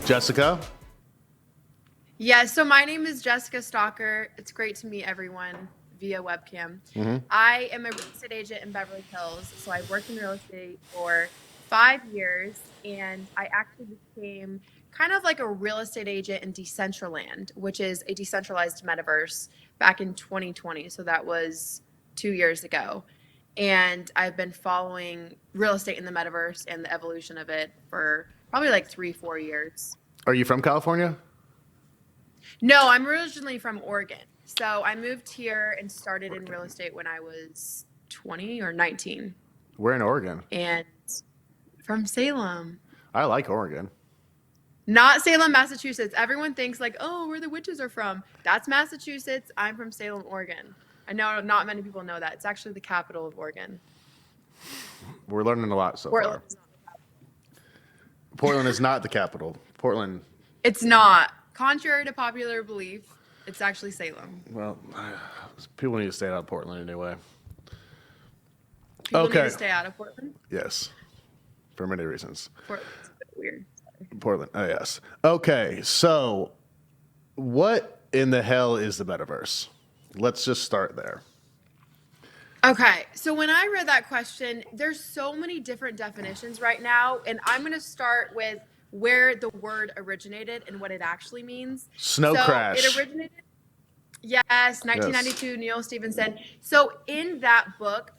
Jessica? Yeah, so my name is Jessica Stalker. It's great to meet everyone via webcam. I am a real estate agent in Beverly Hills. So I've worked in real estate for 5 years, and I actually became kind of like a real estate agent in Decentraland, which is a decentralized metaverse, back in 2020. So that was 2 years ago. And I've been following real estate in the metaverse and the evolution of it for probably like 3-4 years. Are you from California? No, I'm originally from Oregon. So I moved here and started in real estate when I was 20 or 19. We're in Oregon. And from Salem. I like Oregon. Not Salem, Massachusetts. Everyone thinks like, oh, where the witches are from. That's Massachusetts. I'm from Salem, Oregon. I know not many people know that. It's actually the capital of Oregon. We're learning a lot so far. Portland is not the capital. Portland. It's not. Contrary to popular belief, it's actually Salem. Well, people need to stay out of Portland anyway. People need to stay out of Portland? Yes. For many reasons. Portland's a bit weird. Sorry. Portland. Oh, yes. Okay. So what in the hell is the metaverse? Let's just start there. Okay, so when I read that question, there's so many different definitions right now, and I'm going to start with where the word originated and what it actually means. Snow crash. It originated, yes, 1992, yes. Neil Stephenson. So in that book,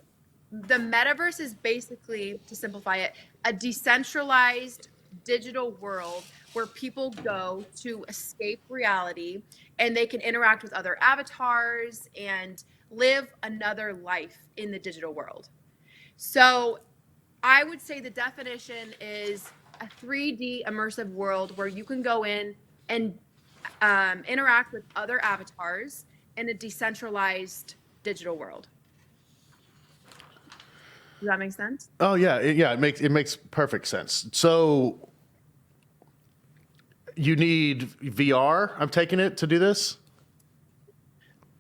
the metaverse is basically, to simplify it, a decentralized digital world where people go to escape reality and they can interact with other avatars and live another life in the digital world. So I would say the definition is a 3D immersive world where you can go in and interact with other avatars in a decentralized digital world. Does that make sense? Oh yeah, it makes perfect sense. So you need VR, I'm taking it, to do this?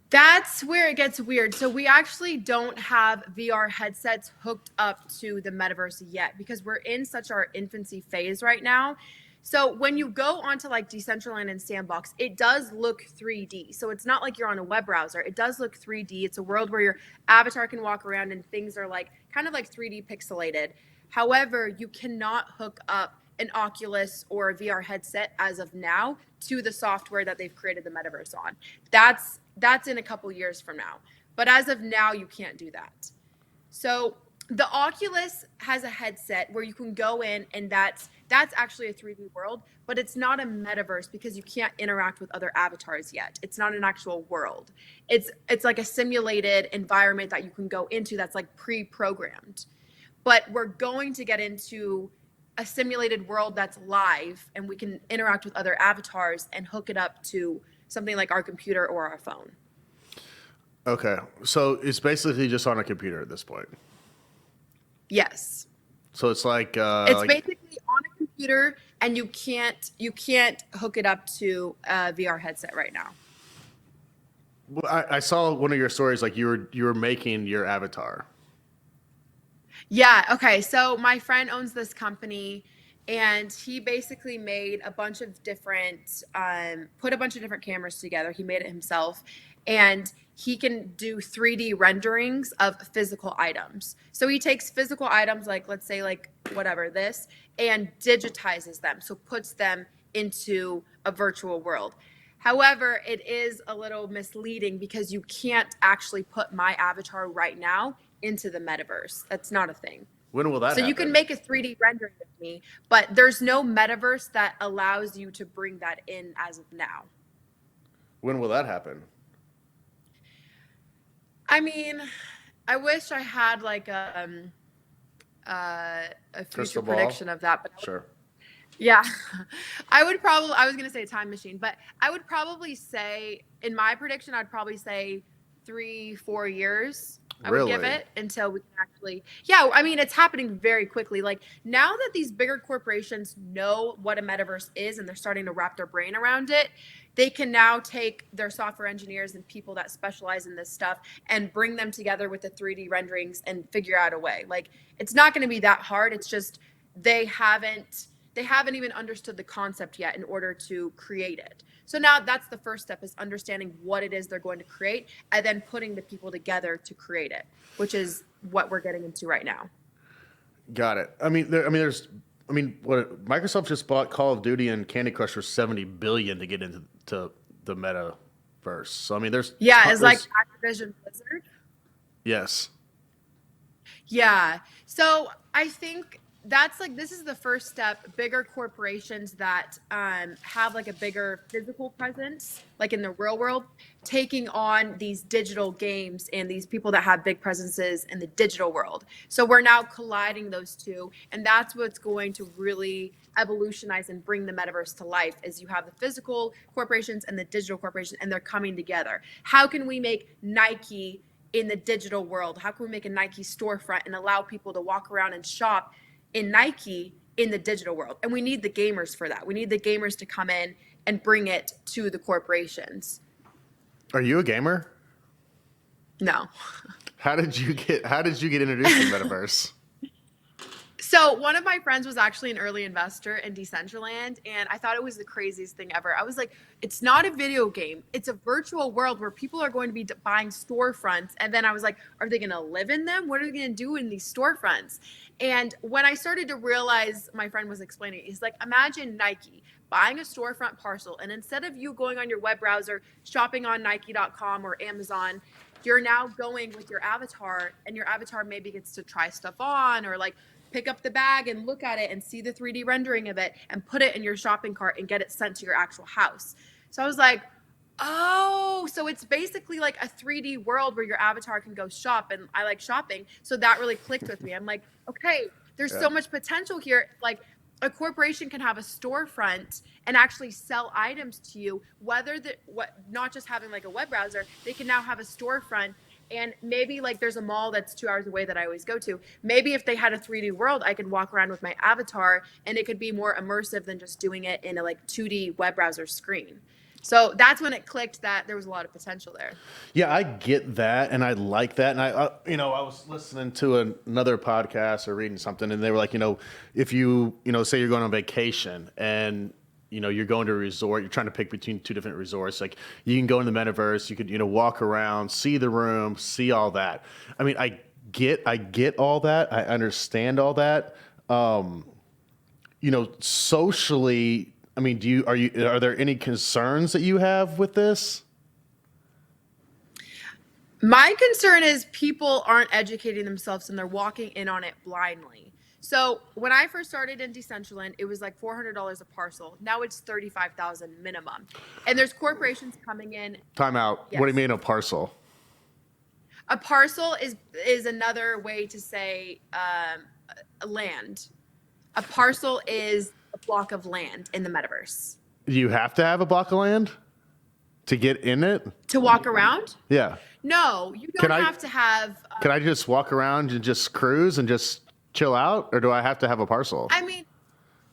That's where it gets weird. So we actually don't have VR headsets hooked up to the metaverse yet because we're in such our infancy phase right now. So when you go onto like Decentraland and Sandbox, it does look 3D. So it's not like you're on a web browser. It does look 3D. It's a world where your avatar can walk around and things are like kind of like 3D pixelated. However, you cannot hook up an Oculus or a VR headset as of now to the software that they've created the metaverse on. That's in a couple years from now. But as of now, you can't do that. So the Oculus has a headset where you can go in and that's actually a 3D world, but it's not a metaverse because you can't interact with other avatars yet. It's not an actual world. It's like a simulated environment that you can go into that's like pre-programmed. But we're going to get into a simulated world that's live and we can interact with other avatars and hook it up to something like our computer or our phone. Okay. So it's basically just on a computer at this point. Yes. So it's like it's basically on a computer and you can't hook it up to a VR headset right now. Well, I saw one of your stories like you were making your avatar. Yeah. Okay. So my friend owns this company and he basically made a bunch of different, put a bunch of different cameras together. He made it himself and he can do 3D renderings of physical items. So he takes physical items like, let's say like whatever this, and digitizes them. So puts them into a virtual world. However, it is a little misleading because you can't actually put my avatar right now into the metaverse. That's not a thing. When will that happen? So you can make a 3D rendering of me, but there's no metaverse that allows you to bring that in as of now. When will that happen? I mean, I wish I had like a future prediction of that, but sure. Yeah, I was going to say a time machine, but I would probably say, in my prediction, I'd probably say 3-4 years. I would give it until we can actually, yeah, I mean, it's happening very quickly. Like now that these bigger corporations know what a metaverse is and they're starting to wrap their brain around it, they can now take their software engineers and people that specialize in this stuff and bring them together with the 3D renderings and figure out a way. Like it's not going to be that hard. It's just they haven't they haven't even understood the concept yet in order to create it. So now that's the first step, is understanding what it is they're going to create and then putting the people together to create it, which is what we're getting into right now. Got it. What Microsoft just bought Call of Duty and Candy Crush for $70 billion to get into the metaverse. So there's it's like Activision Blizzard. Yes. Yeah. So I think that's like, this is the first step. Bigger corporations that have like a bigger physical presence, like in the real world, taking on these digital games and these people that have big presences in the digital world. So we're now colliding those two, and that's what's going to really evolutionize and bring the metaverse to life, is you have the physical corporations and the digital corporations, and they're coming together. How can we make Nike in the digital world? How can we make a Nike storefront and allow people to walk around and shop in Nike in the digital world? And we need the gamers for that. We need the gamers to come in and bring it to the corporations. Are you a gamer? No. How did you get introduced to the metaverse? So one of my friends was actually an early investor in Decentraland, and I thought it was the craziest thing ever. I was like, it's not a video game. It's a virtual world where people are going to be buying storefronts. And then I was like, are they going to live in them? What are they going to do in these storefronts? And when I started to realize, my friend was explaining, he's like, imagine Nike buying a storefront parcel, and instead of you going on your web browser, shopping on Nike.com or Amazon, you're now going with your avatar, and your avatar maybe gets to try stuff on, or like pick up the bag and look at it and see the 3D rendering of it and put it in your shopping cart and get it sent to your actual house. So I was like, oh, so it's basically like a 3D world where your avatar can go shop, and I like shopping. So that really clicked with me. I'm like, okay, there's so much potential here. Like, a corporation can have a storefront and actually sell items to you, not just having like a web browser, they can now have a storefront. And maybe like there's a mall that's 2 hours away that I always go to. Maybe if they had a 3D world, I could walk around with my avatar, and it could be more immersive than just doing it in a like 2D web browser screen. So that's when it clicked that there was a lot of potential there. Yeah, I get that, and I like that. And I was listening to another podcast or reading something, and they were like, if you, say you're going on vacation and you're going to a resort, you're trying to pick between two different resorts. Like, you can go in the metaverse, you could, walk around, see the room, see all that. I get all that. I understand all that. Socially, are there any concerns that you have with this? My concern is people aren't educating themselves and they're walking in on it blindly. So when I first started in Decentraland, it was like $400 a parcel. Now it's $35,000 minimum. And there's corporations coming in. Time out. Yes. What do you mean a parcel? A parcel is another way to say land. A parcel is a block of land in the metaverse. You have to have a block of land to get in it? To walk around? Yeah. No, you don't have to have... Can I just walk around and just cruise and just chill out? Or do I have to have a parcel?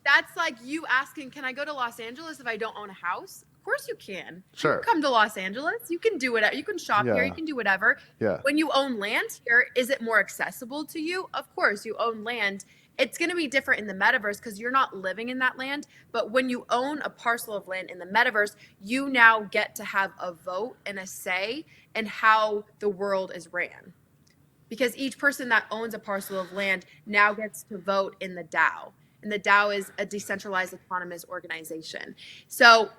That's like you asking, can I go to Los Angeles if I don't own a house? Of course you can. Sure. You can come to Los Angeles. You can do whatever. You can shop here. You can do whatever. Yeah. When you own land here, is it more accessible to you? Of course, you own land. It's going to be different in the metaverse because you're not living in that land. But when you own a parcel of land in the metaverse, you now get to have a vote and a say in how the world is ran. Because each person that owns a parcel of land now gets to vote in the DAO. And the DAO is a decentralized autonomous organization. So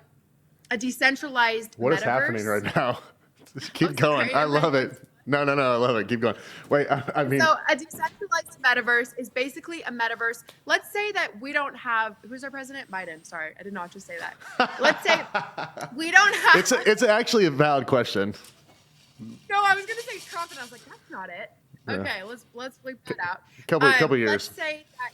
a decentralized What metaverse, is happening right now? Keep going. I love it. No, I love it. Keep going. Wait, So a decentralized metaverse is basically a metaverse. Let's say that we don't have, who's our president? Biden. Sorry, I did not just say that. Let's say we don't have. It's actually a valid question. No, I was going to say Trump, and I was like, that's not it. Yeah. Okay, let's bleep that out. Couple years. Let's say that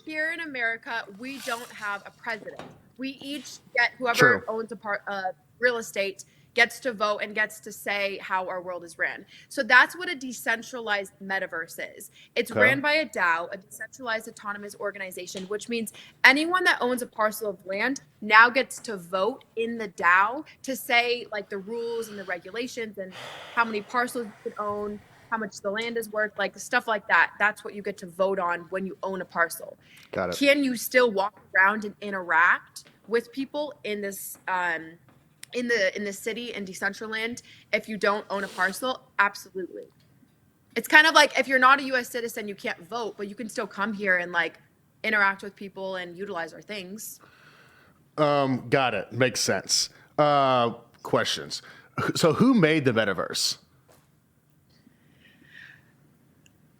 here in America, we don't have a president. We each get whoever owns a part of real estate gets to vote and gets to say how our world is ran. So that's what a decentralized metaverse is. It's ran by a DAO, a decentralized autonomous organization, which means anyone that owns a parcel of land now gets to vote in the DAO to say like the rules and the regulations and how many parcels you can own. how much the land is worth, like stuff like that. That's what you get to vote on when you own a parcel. Got it. Can you still walk around and interact with people in this in the city in Decentraland if you don't own a parcel? Absolutely. It's kind of like if you're not a US citizen, you can't vote, but you can still come here and like interact with people and utilize our things. Got it. Makes sense. Questions. So who made the metaverse?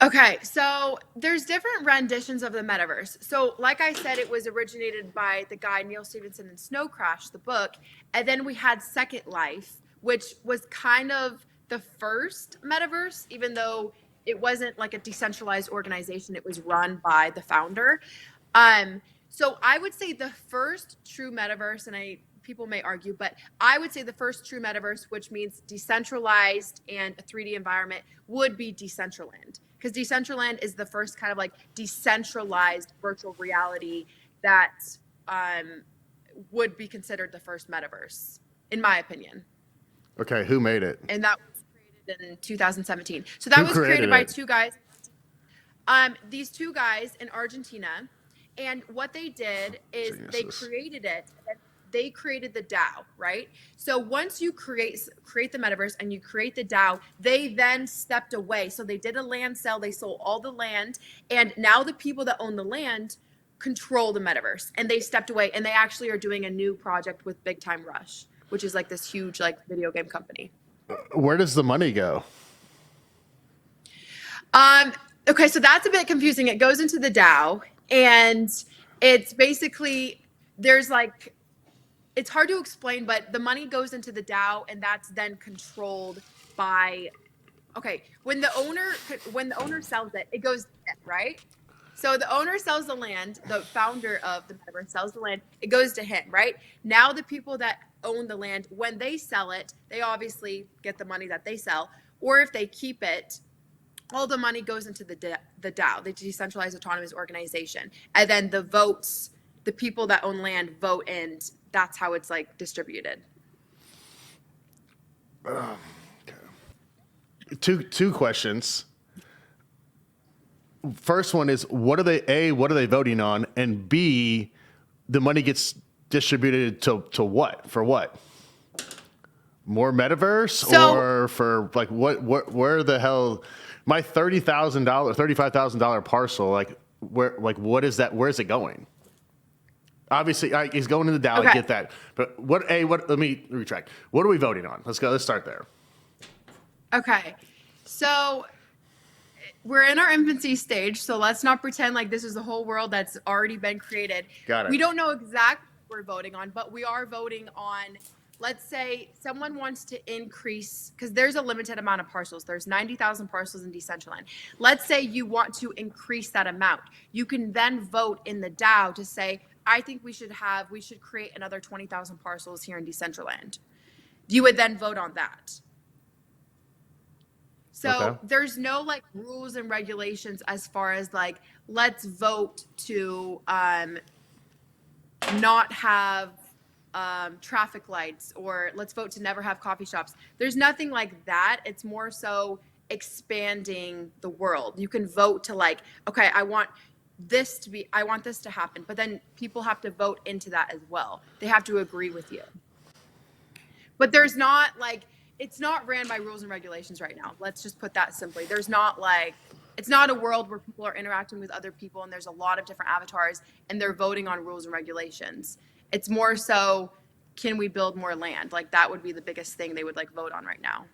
Okay, so there's different renditions of the metaverse. So like I said, it was originated by the guy Neil Stephenson in Snow Crash, the book. And then we had Second Life, which was kind of the first metaverse, even though it wasn't like a decentralized organization. It was run by the founder. So I would say the first true metaverse, and people may argue, but I would say the first true metaverse, which means decentralized and a 3D environment, would be Decentraland. Because Decentraland is the first kind of like decentralized virtual reality that would be considered the first metaverse, in my opinion. Okay, who made it? And that was created in 2017. So that was created by two guys. These two guys in Argentina. And what they did is they created it. They created the DAO, right? So once you create the metaverse and you create the DAO, they then stepped away. So they did a land sale. They sold all the land. And now the people that own the land control the metaverse. And they stepped away. And they actually are doing a new project with Big Time Rush, which is like this huge like video game company. Where does the money go? Okay, so that's a bit confusing. It goes into the DAO. And it's basically, it's hard to explain, but the money goes into the DAO and that's then controlled by, when the owner sells it, it goes to him, right? So the owner sells the land, the founder of the metaverse sells the land, it goes to him, right? Now the people that own the land, when they sell it, they obviously get the money that they sell, or if they keep it, all the money goes into the DAO, the Decentralized Autonomous Organization. And then the people that own land vote, and that's how it's like distributed. Okay. Two questions. First one is, what are they voting on? And B, the money gets distributed to what? For what? More metaverse? Or for like where the hell? My $35,000 parcel, what is that? Where is it going? Obviously, he's going to the DAO. I get that. But let me retract. What are we voting on? Let's start there. Okay. So we're in our infancy stage. So let's not pretend like this is a whole world that's already been created. Got it. We don't know exactly what we're voting on, but we are voting on, let's say someone wants to increase, because there's a limited amount of parcels. There's 90,000 parcels in Decentraland. Let's say you want to increase that amount. You can then vote in the DAO to say, I think we should create another 20,000 parcels here in Decentraland. You would then vote on that. So there's no like rules and regulations as far as like, let's vote to not have traffic lights, or let's vote to never have coffee shops. There's nothing like that. It's more so expanding the world. You can vote to like, okay, I want this to happen, but then people have to vote into that as well. They have to agree with you. But there's not like, it's not ran by rules and regulations right now. Let's just put that simply. There's not like, it's not a world where people are interacting with other people and there's a lot of different avatars and they're voting on rules and regulations. It's more so, can we build more land? Like that would be the biggest thing they would like vote on right now.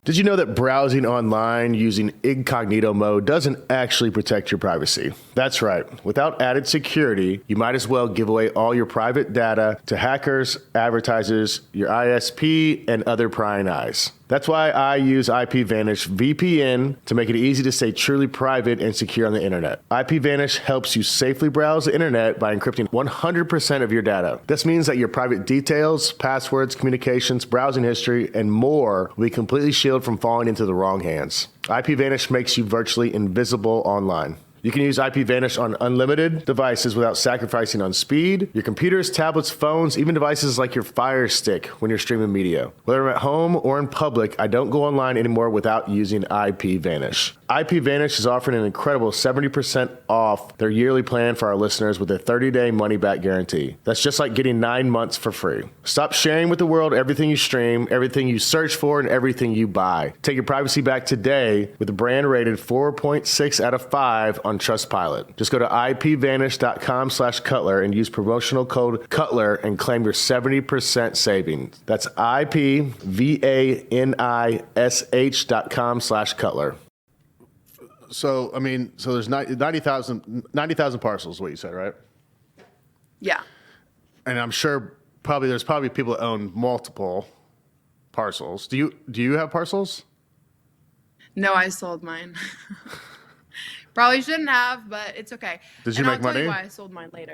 Did you know that browsing online using incognito mode doesn't actually protect your privacy? That's right. Without added security, you might as well give away all your private data to hackers, advertisers, your ISP, and other prying eyes. That's why I use Ipvanish VPN to make it easy to stay truly private and secure on the internet. Ipvanish helps you safely browse the internet by encrypting 100% of your data. This means that your private details, passwords, communications, browsing history, and more will be completely shielded from falling into the wrong hands. Ipvanish makes you virtually invisible online. You can use Ipvanish on unlimited devices without sacrificing on speed. Your computers, tablets, phones, even devices like your Fire Stick when you're streaming media. Whether I'm at home or in public, I don't go online anymore without using Ipvanish. Ipvanish is offering an incredible 70% off their yearly plan for our listeners with a 30-day money-back guarantee. That's just like getting 9 months for free. Stop sharing with the world everything you stream, everything you search for, and everything you buy. Take your privacy back today with a brand rated 4.6 out of 5 on Trustpilot. Just go to ipvanish.com/Cutler and use promotional code Cutler and claim your 70% savings. That's ipvanish.com/Cutler. So, I mean, so there's 90,000 parcels, what you said, right? Yeah. And I'm sure there's probably people that own multiple parcels. Do you have parcels? No, I sold mine. Probably shouldn't have, but it's okay. Did you make I'll tell money? you why I sold mine later.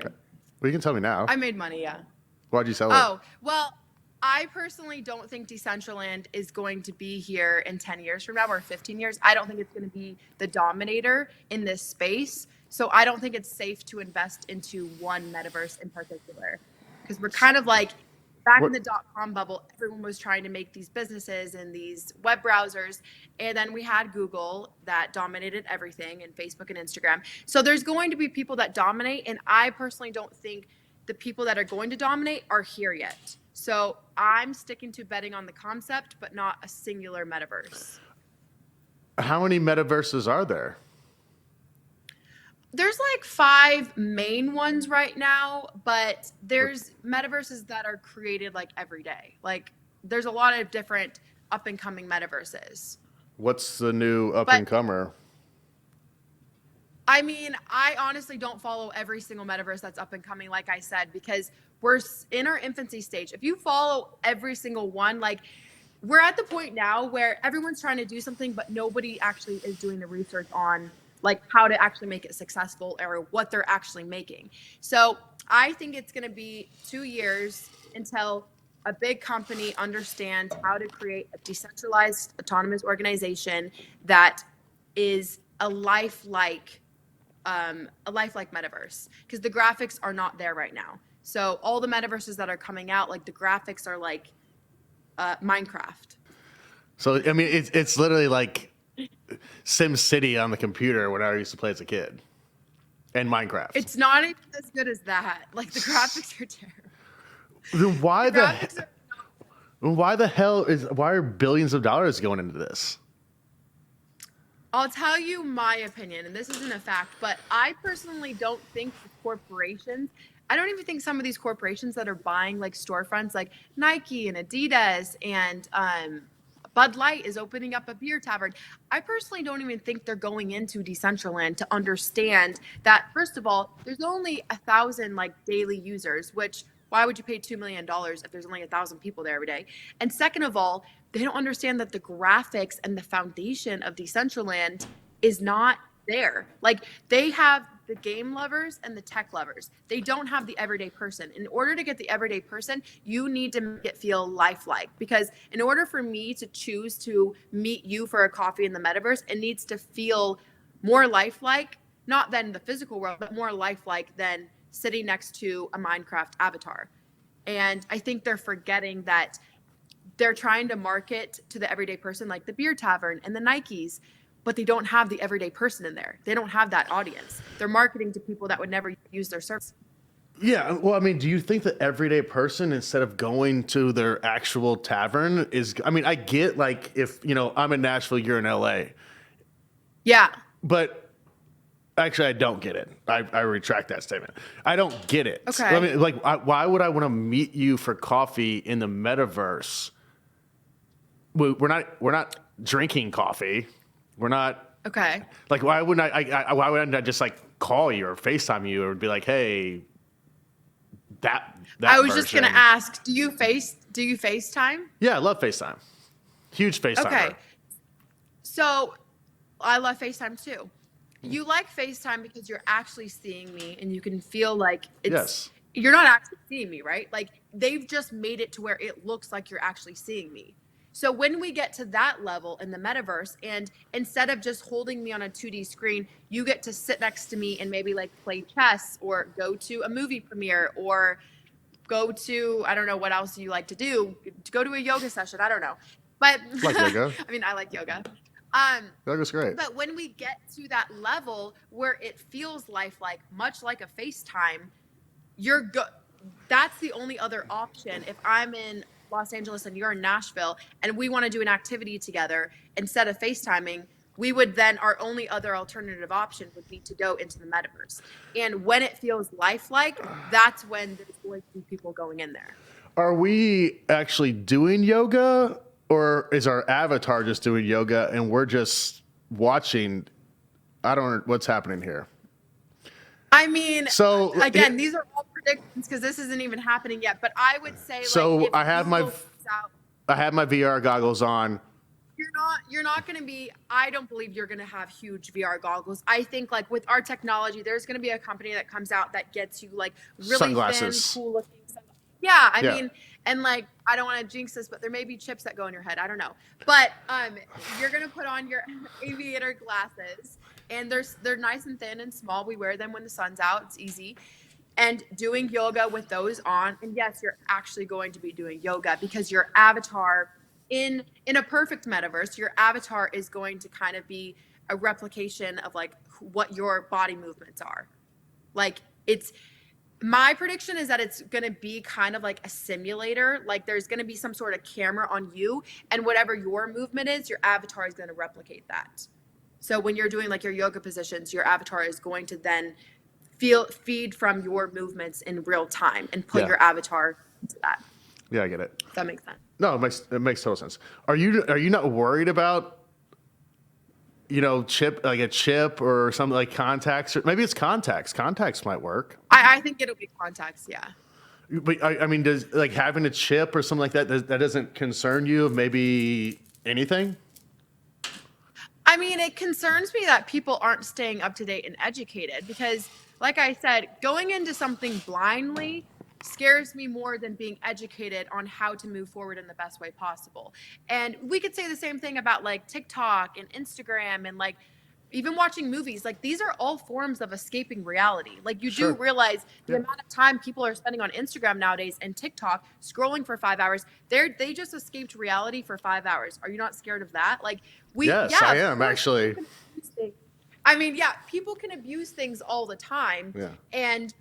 Well, you can tell me now. I made money, yeah. Why'd you sell it? Oh, well, I personally don't think Decentraland is going to be here in 10 years from now or 15 years. I don't think it's going to be the dominator in this space. So I don't think it's safe to invest into one metaverse in particular. Because we're kind of like back in the .com bubble, everyone was trying to make these businesses and these web browsers. And then we had Google that dominated everything, and Facebook and Instagram. So there's going to be people that dominate. And I personally don't think the people that are going to dominate are here yet. So I'm sticking to betting on the concept, but not a singular metaverse. How many metaverses are there? There's like 5 main ones right now, but there's metaverses that are created like every day. Like there's a lot of different up and coming metaverses. What's the new up and comer? I mean, I honestly don't follow every single metaverse that's up and coming, like I said, because we're in our infancy stage. If you follow every single one, like we're at the point now where everyone's trying to do something, but nobody actually is doing the research on like how to actually make it successful or what they're actually making. So I think it's going to be 2 years until a big company understands how to create a decentralized autonomous organization that is a lifelike metaverse, because the graphics are not there right now. So all the metaverses that are coming out, like the graphics are like Minecraft. So I mean, it's literally like Sim City on the computer when I used to play as a kid, and Minecraft. It's not even as good as that. Like the graphics are terrible. Then why why are billions of dollars going into this? I'll tell you my opinion, and this isn't a fact, but I personally don't think the corporations, I don't even think some of these corporations that are buying like storefronts like Nike and Adidas and Bud Light is opening up a beer tavern. I personally don't even think they're going into Decentraland to understand that, first of all, there's only 1,000 like daily users, which why would you pay $2 million if there's only 1,000 people there every day? And second of all, they don't understand that the graphics and the foundation of Decentraland is not there. Like they have the game lovers and the tech lovers. They don't have the everyday person. In order to get the everyday person, you need to make it feel lifelike, because in order for me to choose to meet you for a coffee in the metaverse, it needs to feel more lifelike, not than the physical world, but more lifelike than sitting next to a Minecraft avatar. And I think they're forgetting that they're trying to market to the everyday person like the beer tavern and the Nikes, but they don't have the everyday person in there. They don't have that audience. They're marketing to people that would never use their service. Yeah, well, I mean, do you think the everyday person, instead of going to their actual tavern, is? I mean, I get like if I'm in Nashville, you're in LA. Yeah, but actually, I don't get it. I retract that statement. I don't get it. Okay. I mean, like, why would I want to meet you for coffee in the metaverse? We're not drinking coffee. We're not. Okay. Like, why wouldn't why wouldn't I just like call you or FaceTime you or be like, hey, that I was version. just gonna ask, do you FaceTime? Yeah, I love FaceTime. Huge FaceTime. Okay. So I love FaceTime too. You like FaceTime because you're actually seeing me and you can feel like it's Yes. You're not actually seeing me, right? Like they've just made it to where it looks like you're actually seeing me. So when we get to that level in the metaverse, and instead of just holding me on a 2D screen, you get to sit next to me and maybe like play chess or go to a movie premiere or go to, I don't know what else you like to do, to go to a yoga session. I don't know. But Like yoga. I mean, I like yoga. Yoga's great. But when we get to that level where it feels lifelike, much like a FaceTime, that's the only other option. If I'm in Los Angeles and you're in Nashville and we want to do an activity together, instead of FaceTiming, we would then, our only other alternative option would be to go into the metaverse. And when it feels lifelike, that's when there's going to be people going in there. Are we actually doing yoga, or is our avatar just doing yoga and we're just watching? I don't know what's happening here. I mean, so again, these are all predictions because this isn't even happening yet. But I would say, so like, I have my VR goggles on. You're not going to be, I don't believe you're going to have huge VR goggles. I think like with our technology, there's going to be a company that comes out that gets you like really sunglasses. thin, cool looking sunglasses. Yeah, I mean, and like, I don't want to jinx this, but there may be chips that go in your head. I don't know. But you're going to put on your aviator glasses, and they're nice and thin and small. We wear them when the sun's out. It's easy. And doing yoga with those on. And yes, you're actually going to be doing yoga because your avatar in a perfect metaverse, your avatar is going to kind of be a replication of like what your body movements are. Like my prediction is that it's going to be kind of like a simulator. Like there's going to be some sort of camera on you, and whatever your movement is, your avatar is going to replicate that. So when you're doing like your yoga positions, your avatar is going to then feed from your movements in real time and put your avatar into that. Yeah, I get it. Does that make sense? No, it makes total sense. Are you not worried about, a chip or something like contacts? Or maybe it's contacts. Contacts might work. I think it'll be contacts, yeah. But I mean, does like having a chip or something like that, that doesn't concern you of maybe anything? I mean, it concerns me that people aren't staying up to date and educated because, like I said, going into something blindly scares me more than being educated on how to move forward in the best way possible. And we could say the same thing about like TikTok and Instagram and like even watching movies. Like these are all forms of escaping reality. Like you do realize the amount of time people are spending on Instagram nowadays and TikTok scrolling for 5 hours. They just escaped reality for 5 hours. Are you not scared of that? Like yes, I am actually. I mean, yeah, people can abuse things all the time. Yeah. And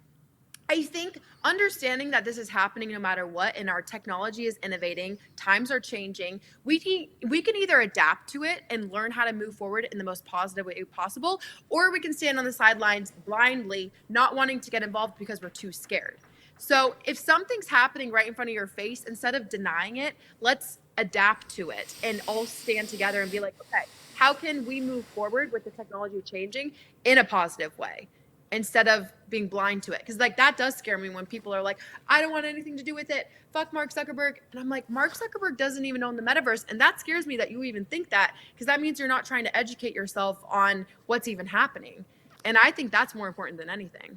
I think understanding that this is happening no matter what, and our technology is innovating, times are changing, we can either adapt to it and learn how to move forward in the most positive way possible, or we can stand on the sidelines blindly, not wanting to get involved because we're too scared. So if something's happening right in front of your face, instead of denying it, let's adapt to it and all stand together and be like, okay, how can we move forward with the technology changing in a positive way? Instead of being blind to it. Because like that does scare me when people are like, I don't want anything to do with it. Fuck Mark Zuckerberg. And I'm like, Mark Zuckerberg doesn't even own the metaverse. And that scares me that you even think that, because that means you're not trying to educate yourself on what's even happening. And I think that's more important than anything.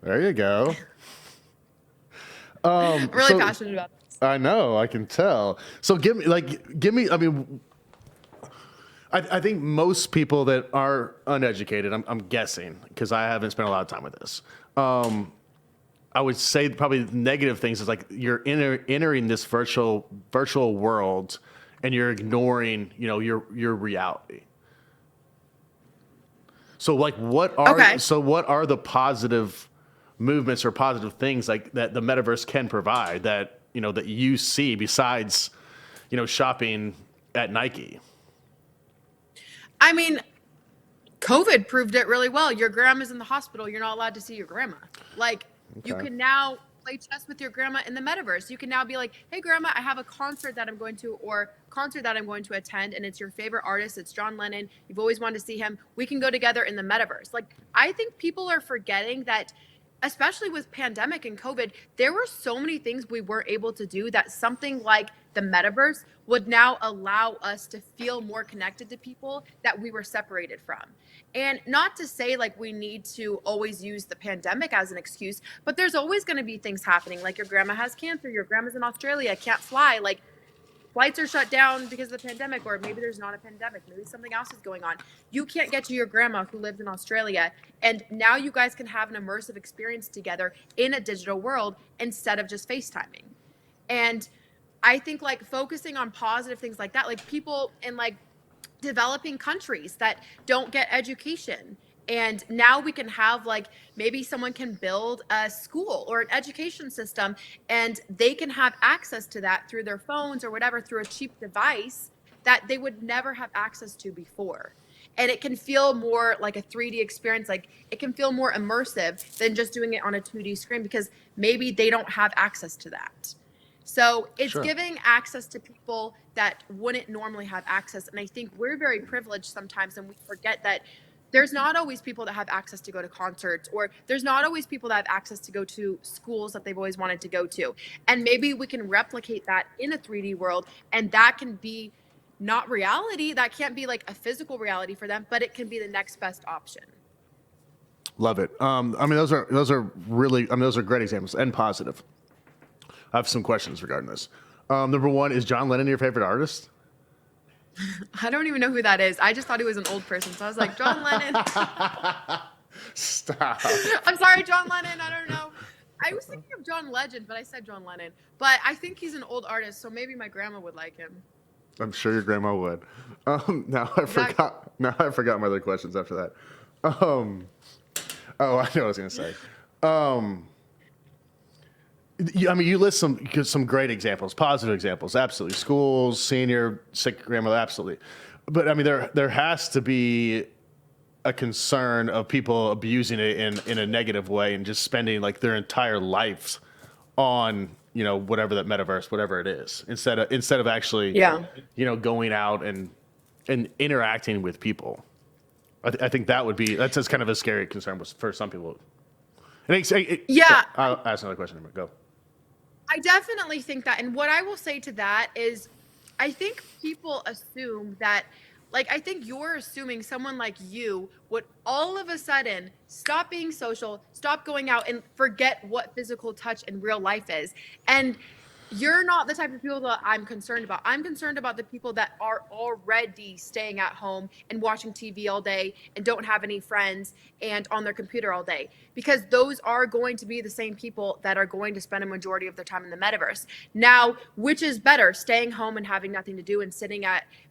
There you go. I'm really passionate about this. I know, I can tell. So give me, I mean, I think most people that are uneducated, I'm guessing, because I haven't spent a lot of time with this. I would say probably negative things is like you're entering this virtual world and you're ignoring, your reality. So like what are the positive movements or positive things like that the metaverse can provide that, that you see besides, shopping at Nike? I mean, COVID proved it really well. Your grandma's in the hospital. You're not allowed to see your grandma. Like, you can now play chess with your grandma in the metaverse. You can now be like, hey, grandma, I have a concert that I'm going to attend, and it's your favorite artist. It's John Lennon. You've always wanted to see him. We can go together in the metaverse. Like, I think people are forgetting that, especially with pandemic and COVID, there were so many things we weren't able to do that something like the metaverse would now allow us to feel more connected to people that we were separated from. And not to say like we need to always use the pandemic as an excuse, but there's always going to be things happening. Like your grandma has cancer, your grandma's in Australia, can't fly. Like flights are shut down because of the pandemic, or maybe there's not a pandemic, maybe something else is going on. You can't get to your grandma who lives in Australia, and now you guys can have an immersive experience together in a digital world instead of just FaceTiming. And I think like focusing on positive things like that, like people in like developing countries that don't get education, and now we can have like maybe someone can build a school or an education system, and they can have access to that through their phones or whatever, through a cheap device that they would never have access to before. And it can feel more like a 3D experience, like it can feel more immersive than just doing it on a 2D screen, because maybe they don't have access to that. So it's Sure. giving access to people that wouldn't normally have access. And I think we're very privileged sometimes, and we forget that there's not always people that have access to go to concerts, or there's not always people that have access to go to schools that they've always wanted to go to. And maybe we can replicate that in a 3D world, and that can be not reality. That can't be like a physical reality for them, but it can be the next best option. Love it. I mean, those are really, I mean, those are great examples and positive. I have some questions regarding this. Number one, is John Lennon your favorite artist? I don't even know who that is. I just thought he was an old person. So I was like, John Lennon. Stop. I'm sorry, John Lennon. I don't know. I was thinking of John Legend, but I said John Lennon. But I think he's an old artist, so maybe my grandma would like him. I'm sure your grandma would. Now I forgot. Now I forgot my other questions after that. Oh, I know what I was going to say. I mean, you list some great examples, positive examples, absolutely. Schools, senior, sick grandmother, absolutely. But I mean, there has to be a concern of people abusing it in a negative way and just spending like their entire lives on, you know, whatever that metaverse, whatever it is, instead of actually, you know, going out and interacting with people. I think that's just kind of a scary concern for some people. Yeah. I'll ask another question. Go. I definitely think that. And what I will say to that is, I think people assume that, like, I think you're assuming someone like you would all of a sudden stop being social, stop going out, and forget what physical touch in real life is. And you're not the type of people that I'm concerned about. I'm concerned about the people that are already staying at home and watching TV all day and don't have any friends and on their computer all day, because those are going to be the same people that are going to spend a majority of their time in the metaverse. Now, which is better, staying home and having nothing to do and sitting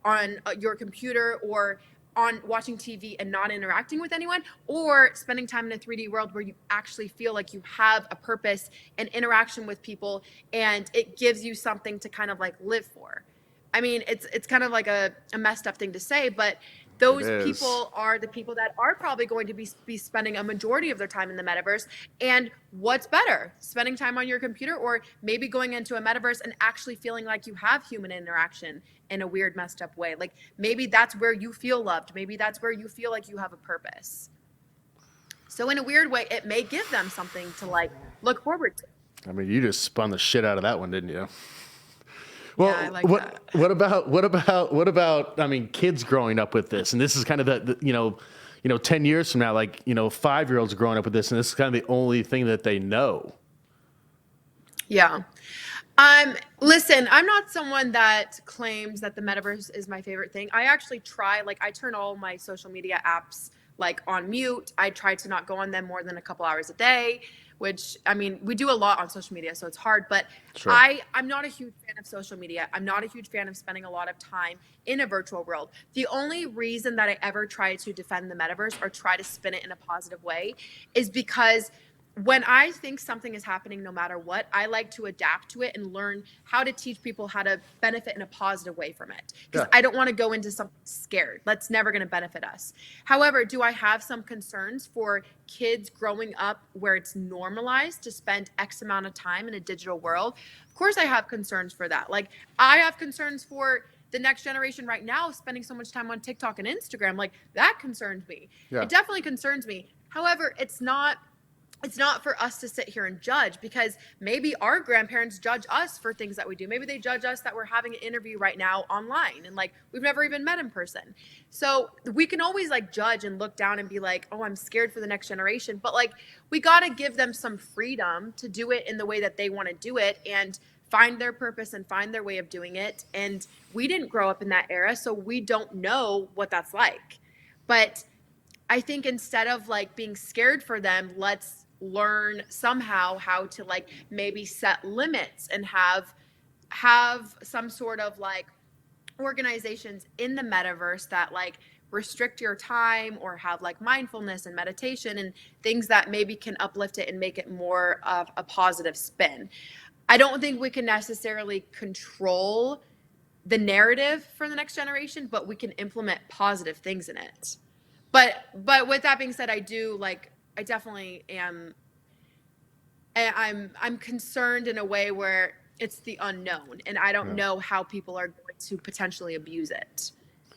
on your computer or on watching TV and not interacting with anyone, or spending time in a 3D world where you actually feel like you have a purpose and interaction with people, and it gives you something to kind of like live for. I mean, it's kind of like a messed up thing to say, but those people are the people that are probably going to be spending a majority of their time in the metaverse. And what's better, spending time on your computer, or maybe going into a metaverse and actually feeling like you have human interaction in a weird, messed up way? Like, maybe that's where you feel loved. Maybe that's where you feel like you have a purpose. So in a weird way, it may give them something to like look forward to. I mean, you just spun the shit out of that one, didn't you? Well, yeah, I like that. What about, I mean, kids growing up with this, and this is kind of the you know, 10 years from now, like, you know, 5-year-olds growing up with this, and this is kind of the only thing that they know. Yeah. Listen, I'm not someone that claims that the metaverse is my favorite thing. I actually try, like, I turn all my social media apps like on mute. I try to not go on them more than a couple hours a day, which, I mean, we do a lot on social media, so it's hard, but Sure. I'm not a huge fan of social media. I'm not a huge fan of spending a lot of time in a virtual world. The only reason that I ever try to defend the metaverse or try to spin it in a positive way is because when I think something is happening, no matter what, I like to adapt to it and learn how to teach people how to benefit in a positive way from it. Because I don't want to go into something scared. That's never going to benefit us. However, do I have some concerns for kids growing up where it's normalized to spend X amount of time in a digital world? Of course, I have concerns for that. Like, I have concerns for the next generation right now spending so much time on TikTok and Instagram. Like, that concerns me. Yeah. It definitely concerns me. However, it's not for us to sit here and judge, because maybe our grandparents judge us for things that we do. Maybe they judge us that we're having an interview right now online and like we've never even met in person. So we can always like judge and look down and be like, oh, I'm scared for the next generation. But like, we got to give them some freedom to do it in the way that they want to do it and find their purpose and find their way of doing it. And we didn't grow up in that era, so we don't know what that's like. But I think instead of like being scared for them, let's learn somehow how to like maybe set limits and have some sort of like organizations in the metaverse that like restrict your time or have like mindfulness and meditation and things that maybe can uplift it and make it more of a positive spin. I don't think we can necessarily control the narrative for the next generation, but we can implement positive things in it. But with that being said, I definitely am. I'm concerned in a way where it's the unknown, and I don't know how people are going to potentially abuse it.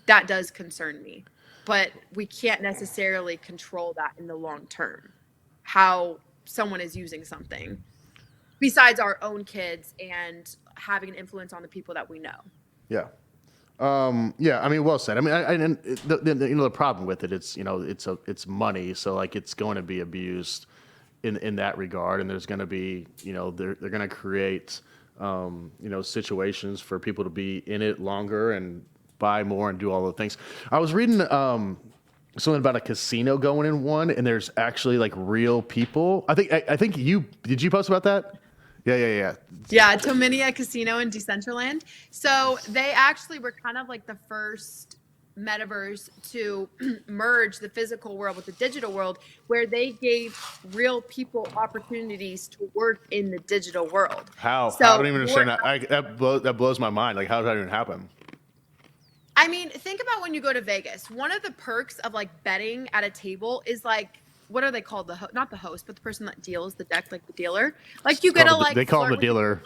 That does concern me, but we can't necessarily control that in the long term. How someone is using something, besides our own kids and having an influence on the people that we know. Yeah. Yeah, I mean, well said. I mean, the problem with it, it's money, so like it's going to be abused in that regard, and there's going to be, they're going to create, situations for people to be in it longer and buy more and do all the things. I was reading something about a casino going in one, and there's actually like real people. I think did you post about that? Yeah. Yeah, Tominia Casino in Decentraland. So they actually were kind of like the first metaverse to merge the physical world with the digital world, where they gave real people opportunities to work in the digital world. How? So I don't even understand that. That blows my mind. Like, how did that even happen? I mean, think about when you go to Vegas. One of the perks of like betting at a table is like, what are they called? Not the host, but the person that deals the deck, like the dealer. Like you get to like they call him the dealer.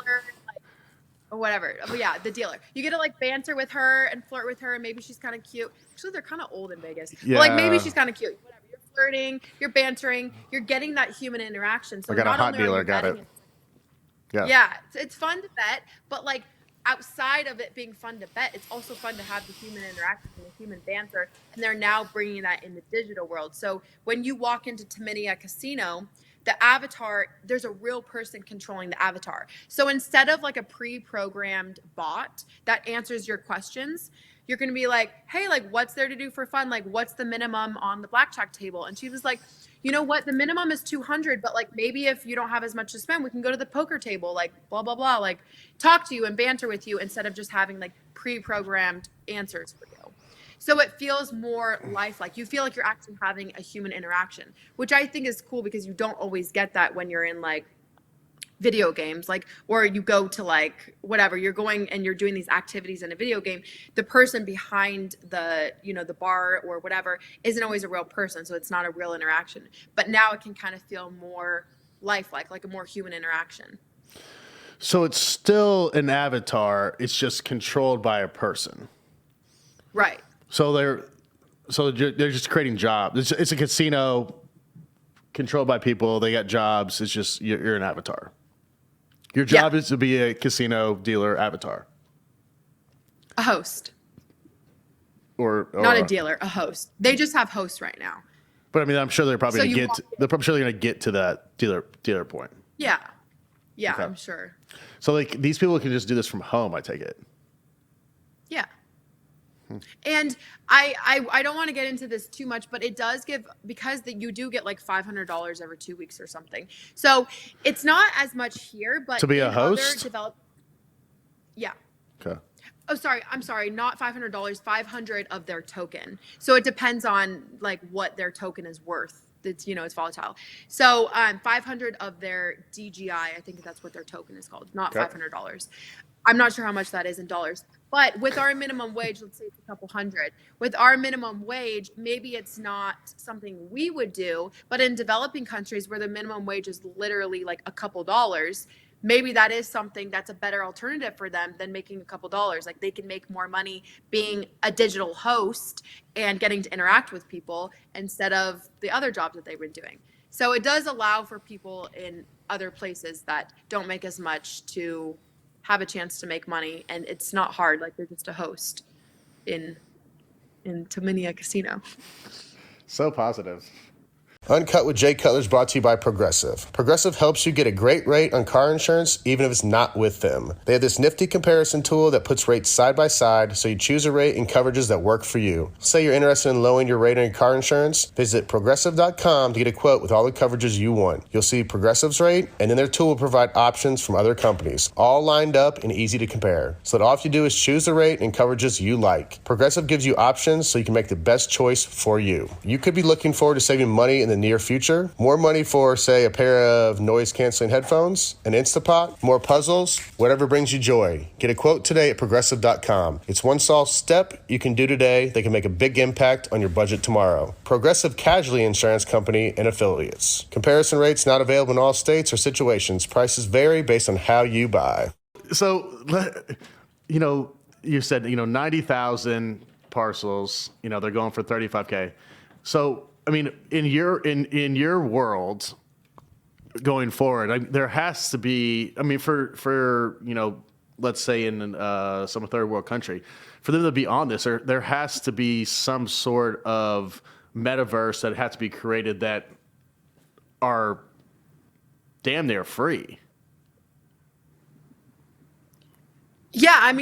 Or whatever. But yeah, the dealer. You get to like banter with her and flirt with her, and maybe she's kind of cute. Actually, they're kind of old in Vegas. Yeah. But like maybe she's kind of cute. Whatever. You're flirting, you're bantering, you're getting that human interaction. So I got a hot dealer. Got it. Yeah, it's fun to bet, but like outside of it being fun to bet, it's also fun to have the human interaction and the human banter, and they're now bringing that in the digital world. So when you walk into Tominia Casino, the avatar, there's a real person controlling the avatar. So instead of like a pre-programmed bot that answers your questions, you're going to be like, hey, like what's there to do for fun? Like what's the minimum on the blackjack table? And she was like, you know what? The minimum is 200, but like maybe if you don't have as much to spend, we can go to the poker table, like blah, blah, blah, like talk to you and banter with you instead of just having like pre-programmed answers for you. So it feels more lifelike. You feel like you're actually having a human interaction, which I think is cool because you don't always get that when you're in like video games, like, or you go to like whatever, you're going and you're doing these activities in a video game. The person behind the, the bar or whatever isn't always a real person. So it's not a real interaction, but now it can kind of feel more lifelike, like a more human interaction. So it's still an avatar. It's just controlled by a person. Right. So they're just creating jobs. It's a casino controlled by people. They got jobs. It's just you're an avatar. Your job is to be a casino dealer avatar. A host. Or not a dealer, a host. They just have hosts right now. But I mean, I'm sure they're probably going to get to that dealer point. Yeah. Yeah, Okay. I'm sure. So like these people can just do this from home, I take it. Yeah. And I don't want to get into this too much, but it does give, because you do get like $500 every 2 weeks or something. So it's not as much here, but to be a host. Yeah. Okay. Oh, sorry. I'm sorry. Not $500. 500 of their token. So it depends on like what their token is worth. It's it's volatile. So 500 of their DGI. I think that's what their token is called. Not $500. I'm not sure how much that is in dollars. But with our minimum wage, let's say it's a couple hundred. With our minimum wage, maybe it's not something we would do, but in developing countries where the minimum wage is literally like a couple dollars, maybe that is something that's a better alternative for them than making a couple dollars. Like they can make more money being a digital host and getting to interact with people instead of the other jobs that they've been doing. So it does allow for people in other places that don't make as much to have a chance to make money, and it's not hard. Like they're just a host in Tominia Casino. So positive. Uncut with Jay Cutler is brought to you by Progressive. Progressive helps you get a great rate on car insurance, even if it's not with them. They have this nifty comparison tool that puts rates side by side, so you choose a rate and coverages that work for you. Say you're interested in lowering your rate on your car insurance, visit Progressive.com to get a quote with all the coverages you want. You'll see Progressive's rate, and then their tool will provide options from other companies, all lined up and easy to compare. So that all you have to do is choose the rate and coverages you like. Progressive gives you options so you can make the best choice for you. You could be looking forward to saving money in the near future. More money for, say, a pair of noise-canceling headphones, an Instapot, more puzzles, whatever brings you joy. Get a quote today at Progressive.com. It's one small step you can do today that can make a big impact on your budget tomorrow. Progressive Casualty Insurance Company and Affiliates. Comparison rates not available in all states or situations. Prices vary based on how you buy. So, you said, 90,000 parcels, they're going for $35K. So, I mean, in your world going forward, there has to be, for let's say in some third world country, for them to be on this, there has to be some sort of metaverse that has to be created that are damn near free. Yeah,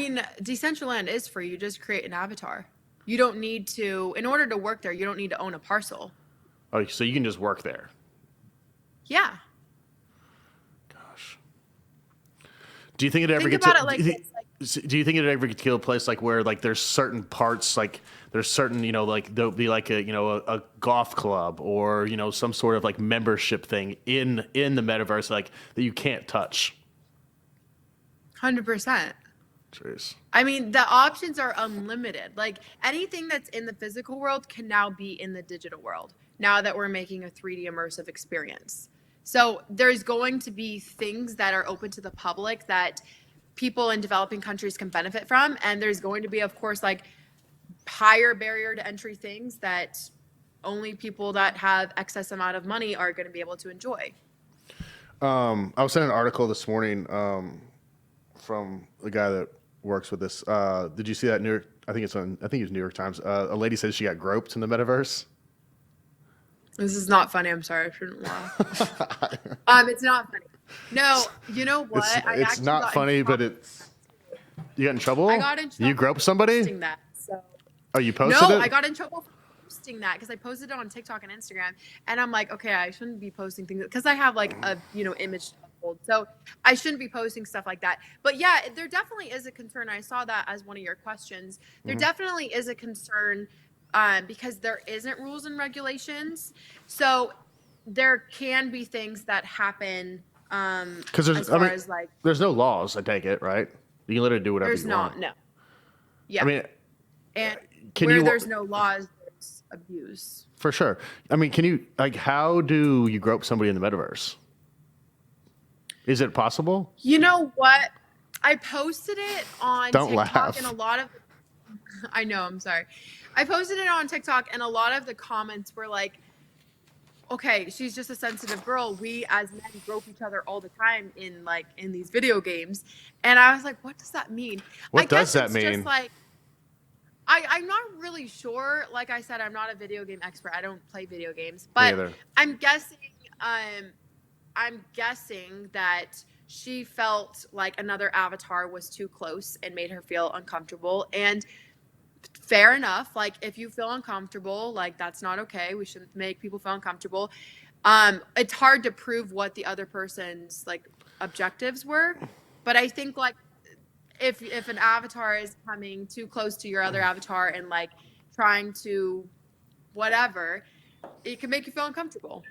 Decentraland is free. You just create an avatar. You don't need to, in order to work there, you don't need to own a parcel. Oh, so you can just work there? Yeah. Gosh. Do you think it ever gets to, do you think it ever gets to a place like where like there's certain parts, like there's certain, there'll be like a golf club or, some sort of like membership thing in the metaverse, like that you can't touch? 100%. Jeez. The options are unlimited. Like anything that's in the physical world can now be in the digital world now that we're making a 3D immersive experience. So there's going to be things that are open to the public that people in developing countries can benefit from. And there's going to be, of course, like higher barrier to entry things that only people that have excess amount of money are going to be able to enjoy. I was sent an article this morning from the guy that works with this. Did you see that I think it was New York Times. A lady said she got groped in the metaverse. This is not funny. I'm sorry. I shouldn't laugh. It's not funny. No, you know what? It's not funny, but you got in trouble? I got in trouble. You groped somebody? Posting that, so. Oh, you posted it? No, I got in trouble for posting that because I posted it on TikTok and Instagram. And I'm like, okay, I shouldn't be posting things because I have like a, image. So I shouldn't be posting stuff like that. But yeah, there definitely is a concern. I saw that as one of your questions. There definitely is a concern because there isn't rules and regulations. So there can be things that happen. Because there's no laws, I take it, right? You can literally do whatever you want. No. Yeah. And there's no laws, there's abuse. For sure. Can you, how do you grope somebody in the metaverse? Is it possible? You know what? I posted it on TikTok laugh. And a lot of I know, I'm sorry. I posted it on TikTok and a lot of the comments were like, okay, she's just a sensitive girl. We as men grope each other all the time in these video games. And I was like, what does that mean? What does that mean? Just like, I'm not really sure. Like I said, I'm not a video game expert. I don't play video games. But I'm guessing that she felt like another avatar was too close and made her feel uncomfortable. And fair enough. Like if you feel uncomfortable, like that's not okay. We shouldn't make people feel uncomfortable. It's hard to prove what the other person's like objectives were. But I think like if an avatar is coming too close to your other avatar and like trying to whatever, it can make you feel uncomfortable.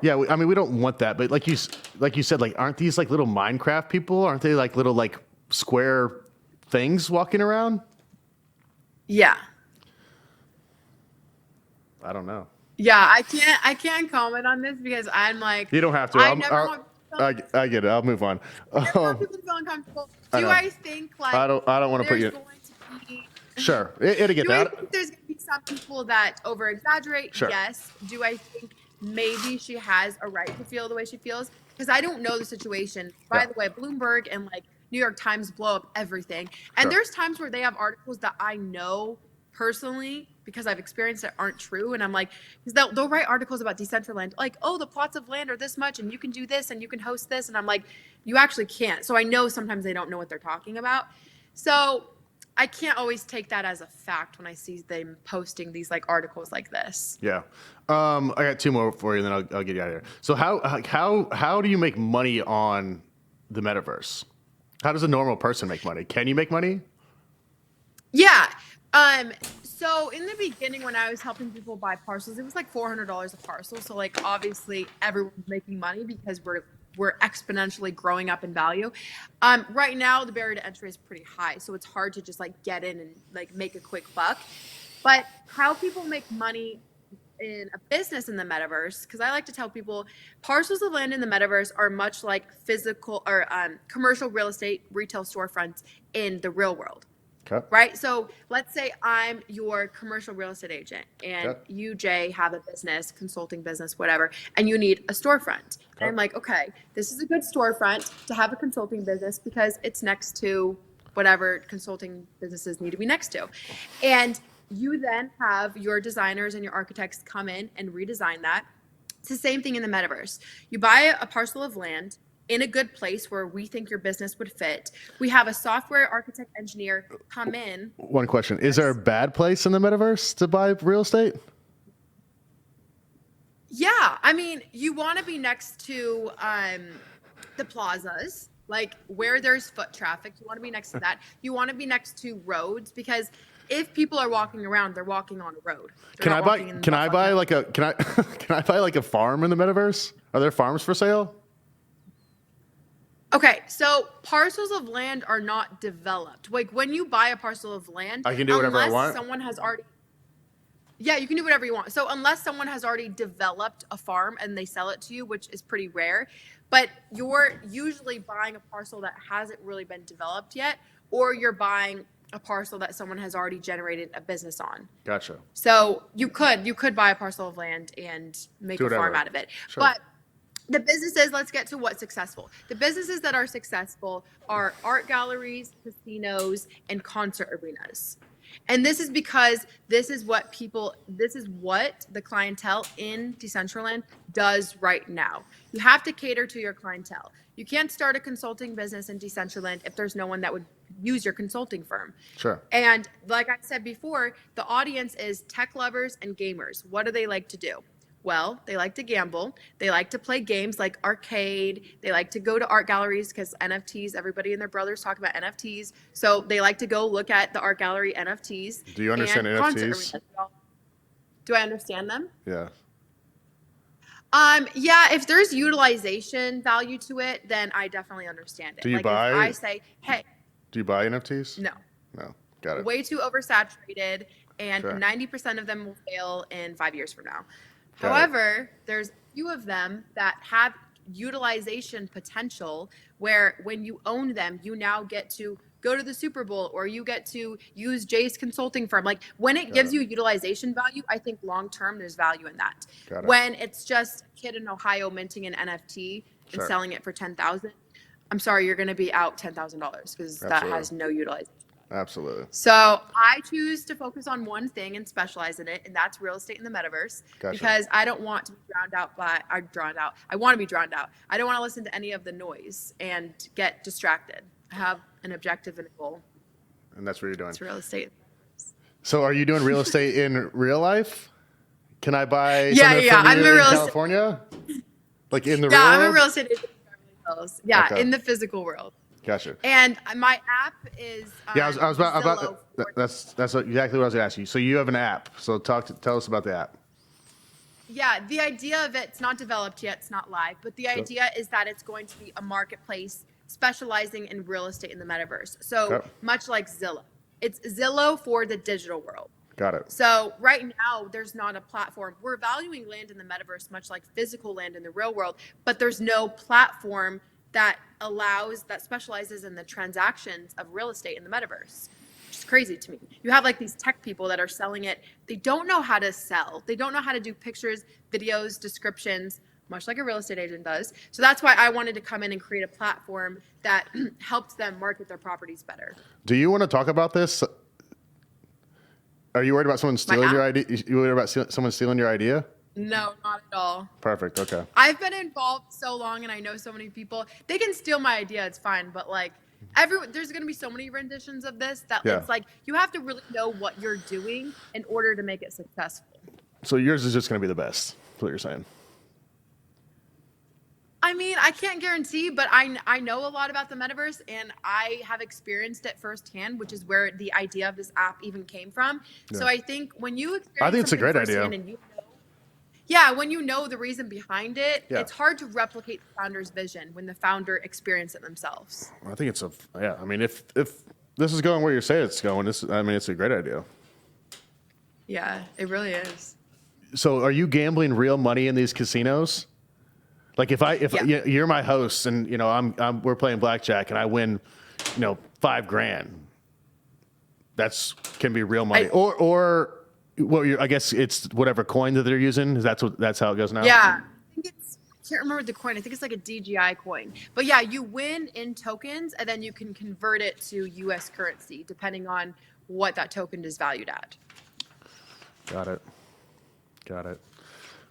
Yeah, we don't want that, but like you said, like aren't these like little Minecraft people? Aren't they like little like square things walking around? Yeah. I don't know. Yeah, I can't comment on this because I'm like you don't have to. I get it. I'll move on. I never want people to feel uncomfortable. I think like I don't want to put you. Sure, it'll get that. I think there's going to be some people that over exaggerate? Sure. Yes. Do I think maybe she has a right to feel the way she feels? Because I don't know the situation. By the way, Bloomberg and like New York Times blow up everything. And there's times where they have articles that I know personally, because I've experienced it, aren't true. And I'm like, because they'll write articles about Decentraland, like, oh, the plots of land are this much and you can do this and you can host this. And I'm like, you actually can't. So I know sometimes they don't know what they're talking about. So I can't always take that as a fact when I see them posting these like articles like this. Yeah. I got two more for you, and then I'll get you out of here. So how do you make money on the metaverse? How does a normal person make money? Can you make money? Yeah. So in the beginning, when I was helping people buy parcels, it was like $400 a parcel. So like obviously everyone's making money because we're exponentially growing up in value. Right now the barrier to entry is pretty high, so it's hard to just like get in and like make a quick buck. But how people make money in a business in the metaverse, because I like to tell people parcels of land in the metaverse are much like physical or commercial real estate retail storefronts in the real world. Okay. Right. So let's say I'm your commercial real estate agent and Okay. you, Jay, have a business, consulting business, whatever, and you need a storefront. And I'm like, okay, this is a good storefront to have a consulting business because it's next to whatever consulting businesses need to be next to. And you then have your designers and your architects come in and redesign that. It's the same thing in the metaverse. You buy a parcel of land in a good place where we think your business would fit. We have a software architect engineer come in. One question. Is there a bad place in the metaverse to buy real estate? Yeah. I mean, you want to be next to the plazas, like where there's foot traffic. You want to be next to that. You want to be next to roads, because if people are walking around, they're walking on a road. Can I buy like a farm in the metaverse? Are there farms for sale? Okay, so parcels of land are not developed. Like when you buy a parcel of land, I can do whatever I want? Someone has already, yeah, you can do whatever you want. So unless someone has already developed a farm and they sell it to you, which is pretty rare, but you're usually buying a parcel that hasn't really been developed yet, or you're buying a parcel that someone has already generated a business on. Gotcha. So you could buy a parcel of land and make a farm out of it. Sure. But the businesses, let's get to what's successful. The businesses that are successful are art galleries, casinos, and concert arenas. And this is because this is what the clientele in Decentraland does right now. You have to cater to your clientele. You can't start a consulting business in Decentraland if there's no one that would use your consulting firm. Sure. And like I said before, the audience is tech lovers and gamers. What do they like to do? Well, they like to gamble. They like to play games like arcade. They like to go to art galleries because NFTs, everybody and their brothers talk about NFTs. So they like to go look at the art gallery NFTs. Do you understand NFTs? Do I understand them? Yeah. Yeah, if there's utilization value to it, then I definitely understand it. Do you buy? If I say, hey. Do you buy NFTs? No. No. Got it. Way too oversaturated, and Sure. 90% of them will fail in 5 years from now. Got it. However, there's a few of them that have utilization potential where when you own them, you now get to go to the Super Bowl, or you get to use Jay's consulting firm. Like when it gives you utilization value, I think long term there's value in that. Got it. When it's just a kid in Ohio minting an NFT and Sure. selling it for $10,000, I'm sorry, you're going to be out $10,000 because that Absolutely. has no utilization. Absolutely. So I choose to focus on one thing and specialize in it, and that's real estate in the metaverse. Gotcha. Because I don't want to be drowned out. I want to be drowned out. I don't want to listen to any of the noise and get distracted. I have an objective and a goal. And that's what you're doing. It's real estate. So are you doing real estate in real life? Can I buy Yeah, something yeah, from I'm you a in real estate- California? Like in the Yeah, real I'm world? a real estate agent in Beverly Hills. Yeah, Okay. in the physical world. Gotcha. And my app is Yeah, I was about Zillow for- that's exactly what I was going to ask you. So you have an app. So tell us about the app. Yeah, the idea of it's not developed yet, it's not live, but the idea is that it's going to be a marketplace specializing in real estate in the metaverse. So Okay. much like Zillow. It's Zillow for the digital world. Got it. So right now, there's not a platform. We're valuing land in the metaverse much like physical land in the real world, but there's no platform that specializes in the transactions of real estate in the metaverse. Which is crazy to me. You have like these tech people that are selling it. They don't know how to sell. They don't know how to do pictures, videos, descriptions, much like a real estate agent does. So that's why I wanted to come in and create a platform that helps them market their properties better. Do you want to talk about this? Are you worried about someone stealing app? your idea? You worried about someone stealing your idea? No, not at all. Perfect. Okay. I've been involved so long and I know so many people. They can steal my idea, it's fine, but like there's going to be so many renditions of this that it's like you have to really know what you're doing in order to make it successful. So yours is just going to be the best. That's what you're saying. I mean, I can't guarantee, but I know a lot about the metaverse and I have experienced it firsthand, which is where the idea of this app even came from. Yeah. So I think when you experience I think it's a great idea. And you know, when you know the reason behind it, it's hard to replicate the founder's vision when the founder experienced it themselves. I think it's I mean, if this is going where you say it's going, it's a great idea. Yeah, it really is. So are you gambling real money in these casinos? Like if you're my host and you know we're playing blackjack and I win, you know, $5,000, can be real money. Or I guess it's whatever coin that they're using. That's how it goes now. Yeah, I can't remember the coin. I think it's like a DGI coin. But yeah, you win in tokens and then you can convert it to U.S. currency depending on what that token is valued at. Got it.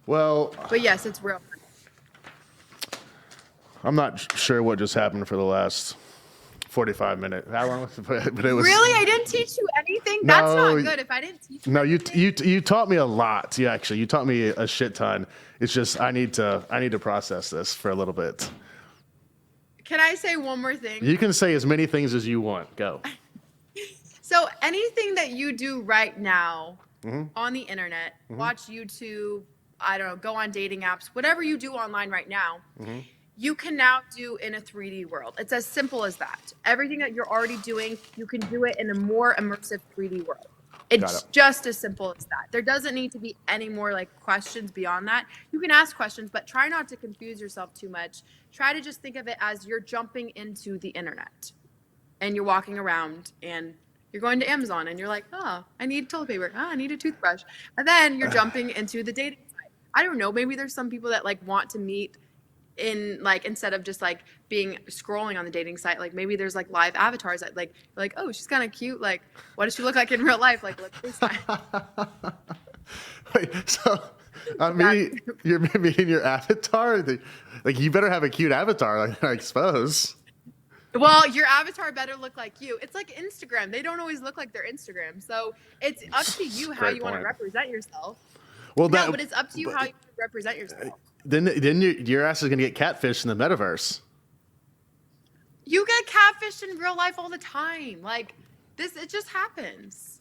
Well, but yes, it's real. I'm not sure what just happened for the last 45 minutes. How long was it? But it was really. I didn't teach you anything. That's not good. If I didn't teach you. No, you taught me a lot. You taught me a shit ton. It's just I need to process this for a little bit. Can I say one more thing? You can say as many things as you want. Go. So anything that you do right now on the internet, watch YouTube, I don't know, go on dating apps, whatever you do online right now. You can now do in a 3D world. It's as simple as that. Everything that you're already doing, you can do it in a more immersive 3D world. It's just as simple as that. There doesn't need to be any more like questions beyond that. You can ask questions, but try not to confuse yourself too much. Try to just think of it as you're jumping into the internet and you're walking around and you're going to Amazon and you're like, oh, I need toilet paper. Oh, I need a toothbrush. And then you're jumping into the dating site. I don't know. Maybe there's some people that like want to meet in like instead of just like being scrolling on the dating site, like maybe there's like live avatars that like oh, she's kind of cute, like what does she look like in real life, like look this time. Wait, so I mean you're meeting your avatar, like you better have a cute avatar, I suppose. Well, your avatar better look like you. It's like Instagram, they don't always look like their Instagram, so it's up to you how you want to represent yourself. Well, but it's up to you how you want to represent yourself. Then your ass is going to get catfished in the metaverse. You get catfished in real life all the time. Like this, it just happens.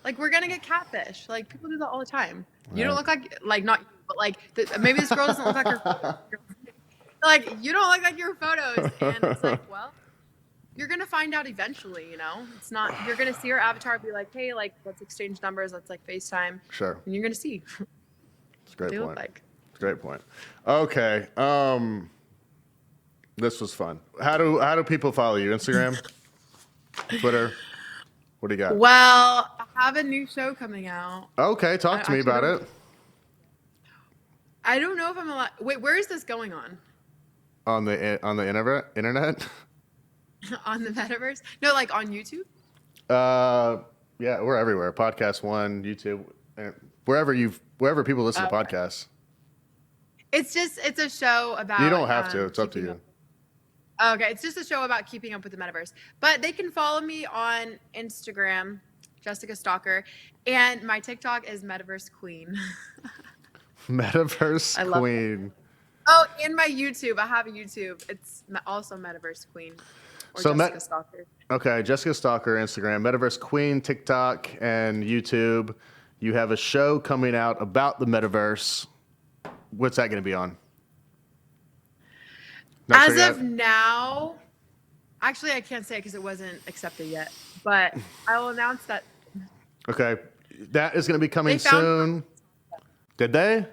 Like we're going to get catfished. Like people do that all the time. You don't look like not you, but like maybe this girl doesn't look like her. Like you don't look like your photos, and it's like, well, you're going to find out eventually. You know, it's not. You're going to see her avatar, and be like, hey, like let's exchange numbers, let's like FaceTime. Sure. And you're going to see. It's a great point. Look like. Great point. Okay. This was fun. How do people follow you? Instagram? Twitter? What do you got? Well, I have a new show coming out. Okay, talk to me about it. I don't know if I'm allowed. Wait, where is this going on? On the internet? On the metaverse? No, like on YouTube? Yeah, we're everywhere. PodcastOne, YouTube, wherever people listen to podcasts. It's a show about. You don't have to. It's up to you. Okay, it's just a show about keeping up with the metaverse. But they can follow me on Instagram, Jessica Stalker, and my TikTok is Metaverse Queen. Metaverse Queen. Oh, and my YouTube. I have a YouTube. It's also Metaverse Queen. Or so Jessica Stalker. Okay, Jessica Stalker, Instagram, Metaverse Queen, TikTok, and YouTube. You have a show coming out about the metaverse. What's that going to be on? As of now, actually, I can't say because it wasn't accepted yet, but I will announce that. Okay. That is going to be coming soon. Did they?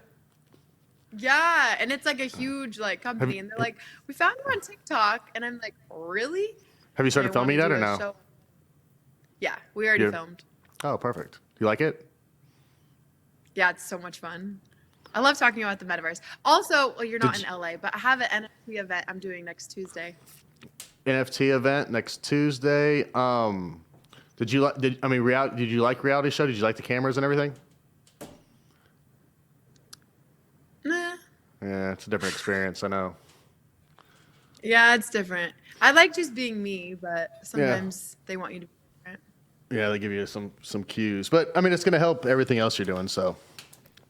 Yeah. And it's like a huge like company. And they're like, we found you on TikTok. And I'm like, really? Have you started filming that or no? Show. Yeah. We already filmed. Oh, perfect. You like it? Yeah. It's so much fun. I love talking about the metaverse. Also, well, you're not in LA, but I have an NFT event I'm doing next Tuesday. NFT event next Tuesday. Did you like? Did you like reality show? Did you like the cameras and everything? Nah. Yeah, it's a different experience. I know. Yeah, it's different. I like just being me, but sometimes they want you to be different. Yeah, they give you some cues, but I mean, it's going to help everything else you're doing, so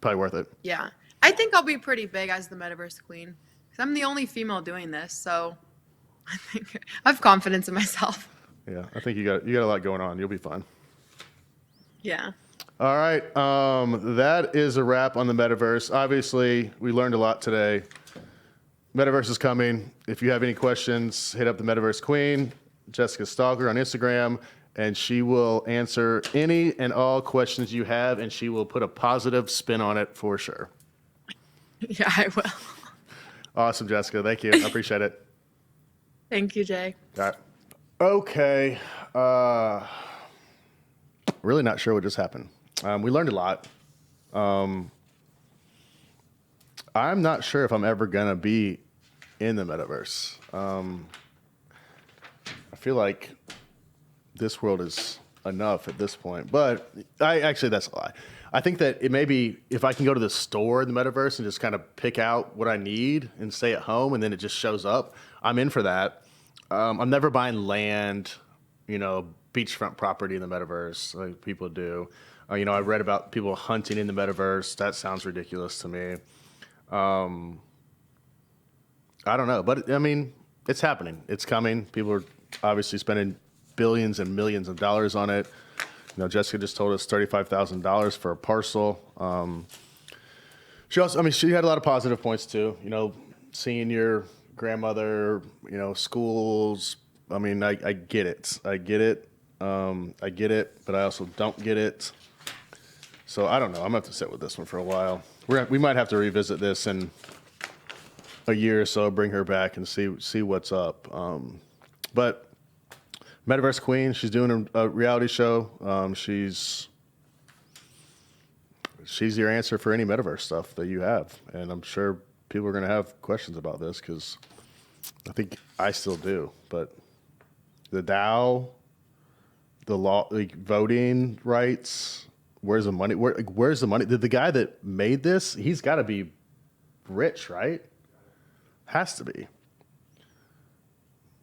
probably worth it. Yeah. I think I'll be pretty big as the Metaverse queen. 'Cause I'm the only female doing this, so I think I have confidence in myself. Yeah, I think you got a lot going on. You'll be fine. Yeah. All right, that is a wrap on the Metaverse. Obviously, we learned a lot today. Metaverse is coming. If you have any questions, hit up the Metaverse Queen, Jessica Stalker on Instagram, and she will answer any and all questions you have, and she will put a positive spin on it for sure. Yeah, I will. Awesome, Jessica. Thank you. I appreciate it. Thank you, Jay. All right. Okay. Really not sure what just happened. We learned a lot. I'm not sure if I'm ever going to be in the Metaverse. I feel like this world is enough at this point, but that's a lie. I think that it may be if I can go to the store in the Metaverse and just kind of pick out what I need and stay at home and then it just shows up, I'm in for that. I'm never buying land, beachfront property in the Metaverse like people do. I read about people hunting in the Metaverse. That sounds ridiculous to me. I don't know, but I mean, it's happening. It's coming. People are obviously spending billions and millions of dollars on it. Jessica just told us $35,000 for a parcel. She had a lot of positive points too. Seeing your grandmother, schools. I mean, I get it. I get it, but I also don't get it. So I don't know. I'm gonna have to sit with this one for a while. We might have to revisit this in a year or so, bring her back and see what's up. But Metaverse Queen, she's doing a reality show. She's your answer for any Metaverse stuff that you have, and I'm sure people are going to have questions about this because I think I still do. But the DAO, the law, voting rights, where's the money? Where's the money? The guy that made this, he's got to be rich, right? Has to be.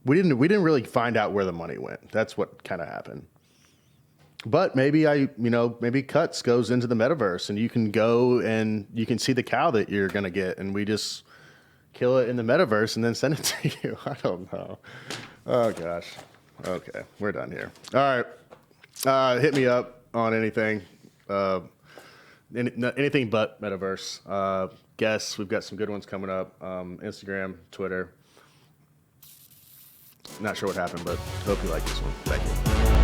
We didn't really find out where the money went. That's what kind of happened. But maybe maybe Cuts goes into the Metaverse and you can go and you can see the cow that you're going to get and we just kill it in the Metaverse and then send it to you. I don't know. Oh, gosh. Okay, we're done here. All right. Hit me up on anything. Anything but Metaverse. Guests, we've got some good ones coming up. Instagram, Twitter. Not sure what happened, but hope you like this one. Thank you.